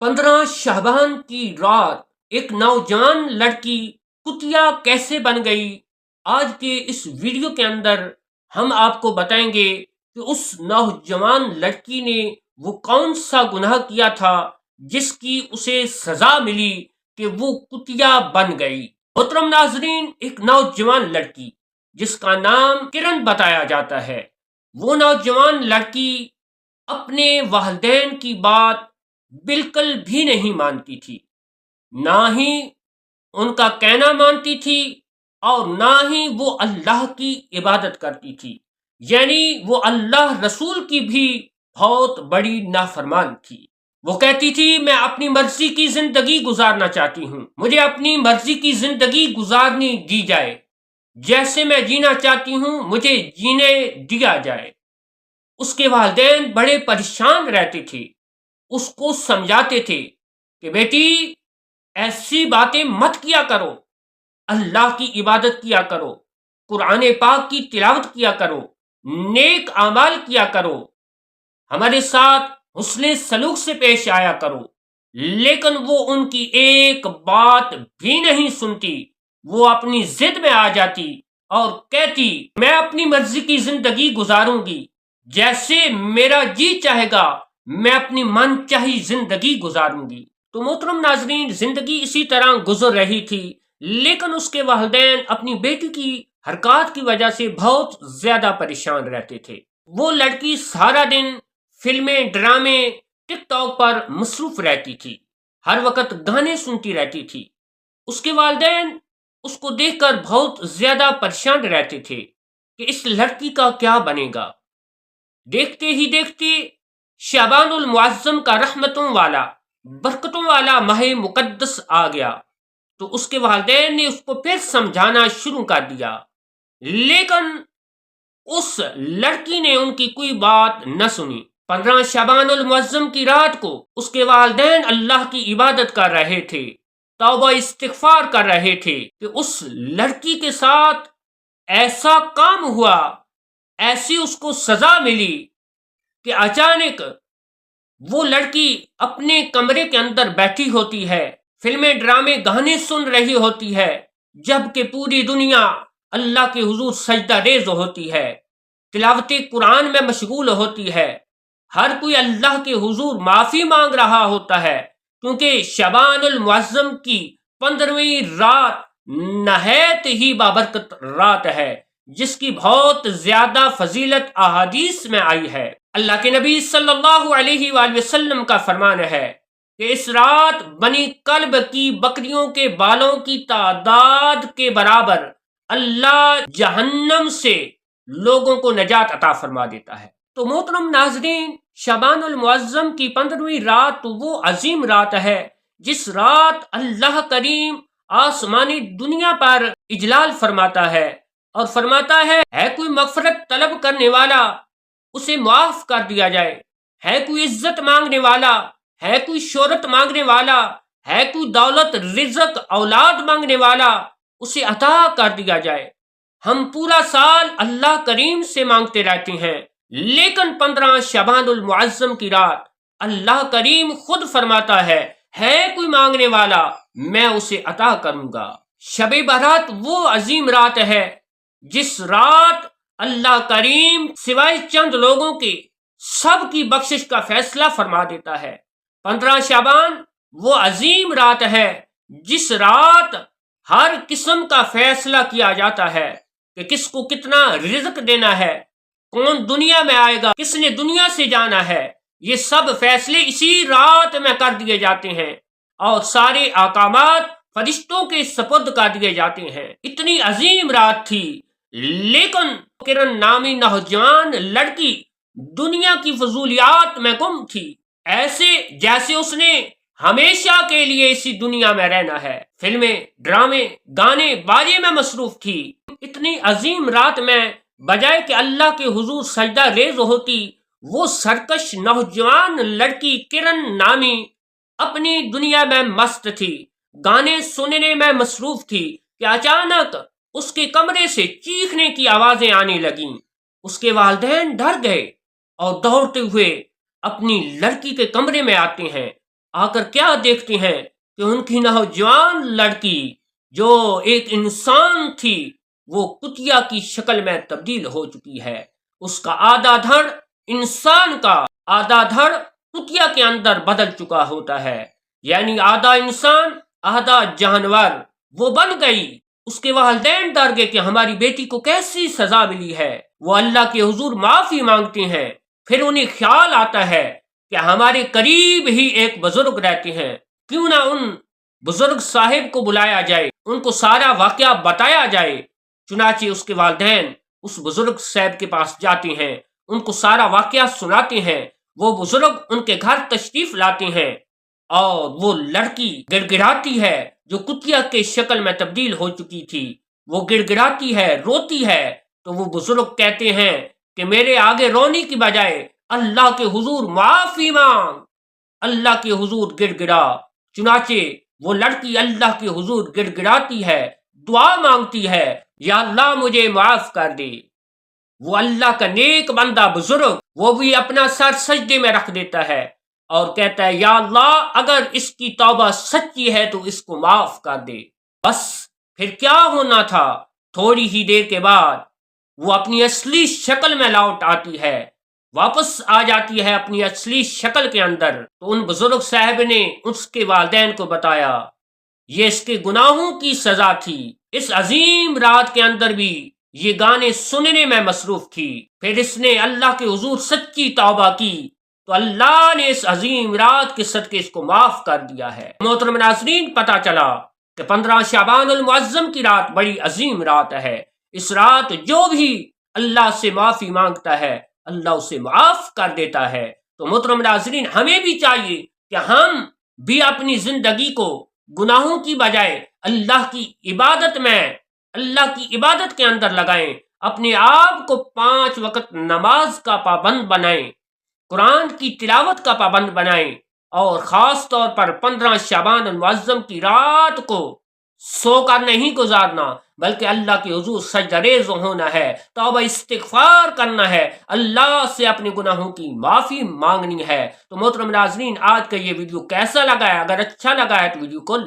15 शहबान की रात एक नौजवान लड़की कुतिया कैसे बन गई। आज के इस वीडियो के अंदर हम आपको बताएंगे कि उस नौजवान लड़की ने वो कौन सा गुनाह किया था जिसकी उसे सजा मिली कि वो कुतिया बन गई। मोहतरम नाजरीन, एक नौजवान लड़की जिसका नाम किरण बताया जाता है, वो नौजवान लड़की अपने वालिदैन की बात बिल्कुल भी नहीं मानती थी, ना ही उनका कहना मानती थी और ना ही वो अल्लाह की इबादत करती थी। यानी वो अल्लाह रसूल की भी बहुत बड़ी नाफरमान थी। वो कहती थी, मैं अपनी मर्जी की जिंदगी गुजारना चाहती हूँ, मुझे अपनी मर्जी की जिंदगी गुजारनी दी जाए, जैसे मैं जीना चाहती हूँ मुझे जीने दिया जाए। उसके वालिदैन बड़े परेशान रहते थे, उसको समझाते थे कि बेटी ऐसी बातें मत किया करो, अल्लाह की इबादत किया करो, कुरान पाक की तिलावत किया करो, नेक अमाल किया करो, हमारे साथ हुस्ने सलूक से पेश आया करो। लेकिन वो उनकी एक बात भी नहीं सुनती। वो अपनी जिद में आ जाती और कहती, मैं अपनी मर्जी की जिंदगी गुजारूंगी, जैसे मेरा जी चाहेगा मैं अपनी मन चाही जिंदगी गुजारूंगी। तो मोहतरम नाजरीन, जिंदगी इसी तरह गुजर रही थी, लेकिन उसके वालिदैन अपनी बेटी की हरकत की वजह से बहुत ज्यादा परेशान रहते थे। वो लड़की सारा दिन फिल्में, ड्रामे, टिकटॉक पर मसरूफ रहती थी, हर वक्त गाने सुनती रहती थी। उसके वालिदैन उसको देखकर बहुत ज्यादा परेशान रहते थे कि इस लड़की का क्या बनेगा। देखते ही देखते शबानुल मुअज्जम का रहमतों वाला, बरकतों वाला माह मुकद्दस आ गया, तो उसके वालिदैन ने उसको फिर समझाना शुरू कर दिया, लेकिन उस लड़की ने उनकी कोई बात न सुनी। 15 शबानुल मुअज्जम की रात को उसके वालिदैन अल्लाह की इबादत कर रहे थे, तौबा इस्तिगफार कर रहे थे कि उस लड़की के साथ ऐसा काम हुआ, ऐसी उसको सजा मिली कि अचानक वो लड़की अपने कमरे के अंदर बैठी होती है, फिल्में, ड्रामे, गाने सुन रही होती है, जबकि पूरी दुनिया अल्लाह के हुजूर सजदा रेज होती है, तिलावत कुरान में मशगूल होती है। हर कोई अल्लाह के हुजूर माफी मांग रहा होता है, क्योंकि शबानुल मुअज्जम की 15वीं रात नहायत ही बाबरकत रात है, जिसकी बहुत ज्यादा फजीलत अहादीस में आई है। अल्लाह के नबी सल्लल्लाहु अलैहि वसल्लम का फरमान है कि इस रात बनी कल्ब की बकरियों के बालों की तादाद के बराबर अल्लाह जहन्नम से लोगों को नजात अता फरमा देता है। तो मोहतरम नाजरीन, शबानुल मुअज्जम की 15वीं रात तो वो अजीम रात है जिस रात अल्लाह करीम आसमानी दुनिया पर इजलाल फरमाता है और फरमाता है कोई मगफरत तलब करने वाला उसे माफ कर दिया जाए, है कोई इज्जत मांगने वाला, है कोई शोहरत मांगने वाला, है कोई दौलत, रिज़्क, औलाद मांगने वाला, उसे अता कर दिया जाए। हम पूरा साल अल्लाह करीम से मांगते रहते हैं, लेकिन 15 शबानुल मुअज्जम की रात अल्लाह करीम खुद फरमाता है कोई मांगने वाला मैं उसे अता करूंगा। शबे बारात वो अजीम रात है जिस रात अल्लाह करीम सिवाय चंद लोगों के सब की बख्शिश का फैसला फरमा देता है। 15 शबान वो अजीम रात है जिस रात हर किस्म का फैसला किया जाता है कि किसको कितना रिज़्क देना है, कौन दुनिया में आएगा, किसने दुनिया से जाना है। ये सब फैसले इसी रात में कर दिए जाते हैं और सारे अहकामात फरिश्तों के सपुर्द कर दिए जाते हैं। इतनी अजीम रात थी, लेकिन किरण नामी नौजवान लड़की दुनिया की फजूलियात में गुम थी, ऐसे जैसे उसने हमेशा के लिए इसी दुनिया में रहना है। फिल्में, ड्रामे, गाने, बाजे में मसरूफ थी। इतनी अजीम रात में बजाय कि अल्लाह के हुजूर सजदा रेज होती, वो सरकश नौजवान लड़की किरण नामी अपनी दुनिया में मस्त थी, गाने सुनने में मसरूफ थी कि अचानक उसके कमरे से चीखने की आवाजें आने लगीं। उसके वालिदैन डर गए और दौड़ते हुए अपनी लड़की के कमरे में आते हैं آکر کیا دیکھتے ہیں کہ ان کی نوجوان لڑکی جو ایک انسان تھی وہ کتیا کی شکل میں تبدیل ہو چکی ہے. اس کا آدھا دھڑ انسان کا آدھا دھڑ کتیا کے اندر بدل چکا ہوتا ہے، یعنی آدھا انسان آدھا جانور وہ بن گئی. اس کے والدین ڈر گئے کہ ہماری بیٹی کو کیسی سزا ملی ہے. وہ اللہ کے حضور معافی مانگتے ہیں. پھر انہیں خیال آتا ہے کہ ہمارے قریب ہی ایک بزرگ رہتے ہیں، کیوں نہ ان بزرگ صاحب کو بلایا جائے، ان کو سارا واقعہ بتایا جائے. چنانچہ اس کے والدین اس بزرگ صاحب کے پاس جاتے ہیں، ان کو سارا واقعہ سناتے ہیں. وہ بزرگ ان کے گھر تشریف لاتے ہیں اور وہ لڑکی گڑ گڑاتی ہے جو کتیا کے شکل میں تبدیل ہو چکی تھی. وہ گڑ گڑاتی ہے، روتی ہے. تو وہ بزرگ کہتے ہیں کہ میرے آگے رونے کی بجائے اللہ کے حضور معافی مانگ، اللہ کے حضور گڑ گڑا. چنانچہ وہ لڑکی اللہ کے حضور گڑ گڑاتی ہے، دعا مانگتی ہے، یا اللہ مجھے معاف کر دے. وہ اللہ کا نیک بندہ بزرگ وہ بھی اپنا سر سجدے میں رکھ دیتا ہے اور کہتا ہے، یا اللہ اگر اس کی توبہ سچی ہے تو اس کو معاف کر دے. بس پھر کیا ہونا تھا، تھوڑی ہی دیر کے بعد وہ اپنی اصلی شکل میں لوٹ آتی ہے، واپس آ جاتی ہے اپنی اصلی شکل کے اندر. تو ان بزرگ صاحب نے اس کے والدین کو بتایا یہ اس کے گناہوں کی سزا تھی. اس عظیم رات کے اندر بھی یہ گانے سننے میں مصروف تھی. پھر اس نے اللہ کے حضور سچی توبہ کی تو اللہ نے اس عظیم رات کے صدقے اس کو معاف کر دیا ہے. محترم ناظرین، پتہ چلا کہ 15 شعبان المعظم کی رات بڑی عظیم رات ہے. اس رات جو بھی اللہ سے معافی مانگتا ہے اللہ اسے معاف کر دیتا ہے. تو محترم ناظرین، ہمیں بھی چاہیے کہ ہم بھی اپنی زندگی کو گناہوں کی بجائے اللہ کی عبادت میں، اللہ کی عبادت کے اندر لگائیں. اپنے آپ کو 5 وقت نماز کا پابند بنائیں، قرآن کی تلاوت کا پابند بنائیں، اور خاص طور پر 15 شعبان المعظم کی رات کو سو کر نہیں گزارنا بلکہ اللہ کے حضور سجدہ ریز ہونا ہے، توبہ استغفار کرنا ہے، اللہ سے اپنے گناہوں کی معافی مانگنی ہے. تو محترم ناظرین، آج کا یہ ویڈیو کیسا لگا ہے؟ اگر اچھا لگا ہے تو ویڈیو کو